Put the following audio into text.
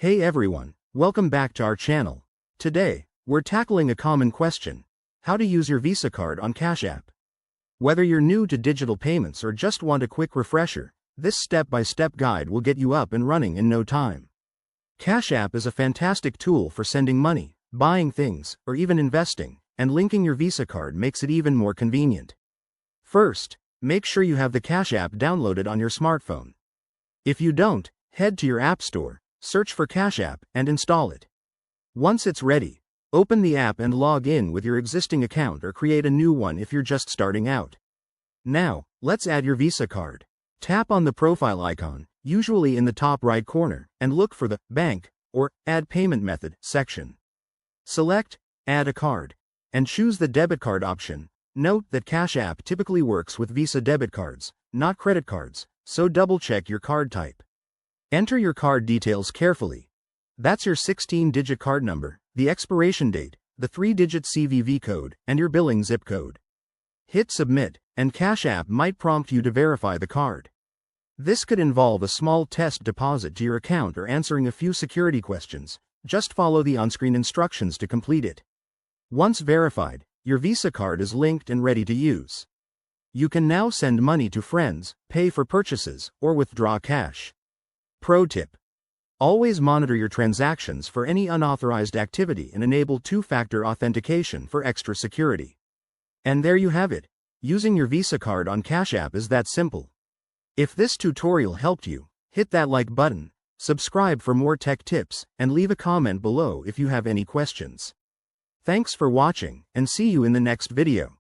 Hey everyone, welcome back to our channel. Today, we're tackling a common question: how to use your Visa card on Cash App. Whether you're new to digital payments or just want a quick refresher, this step-by-step guide will get you up and running in no time. Cash App is a fantastic tool for sending money, buying things, or even investing, and linking your Visa card makes it even more convenient. First, make sure you have the Cash App downloaded on your smartphone. If you don't, head to your App Store, search for Cash App, and install it. Once it's ready, open the app and log in with your existing account or create a new one if you're just starting out. Now, let's add your Visa card. Tap on the profile icon, usually in the top right corner, and look for the Bank or Add Payment Method section. Select Add a Card, and choose the debit card option. Note that Cash App typically works with Visa debit cards, not credit cards, so double-check your card type. Enter your card details carefully. That's your 16-digit card number, the expiration date, the 3-digit CVV code, and your billing zip code. Hit Submit, and Cash App might prompt you to verify the card. This could involve a small test deposit to your account or answering a few security questions. Just follow the on-screen instructions to complete it. Once verified, your Visa card is linked and ready to use. You can now send money to friends, pay for purchases, or withdraw cash. Pro tip: always monitor your transactions for any unauthorized activity and enable two-factor authentication for extra security. And there you have it. Using your Visa card on Cash App is that simple. If this tutorial helped you, hit that like button, subscribe for more tech tips, and leave a comment below if you have any questions. Thanks for watching, and see you in the next video.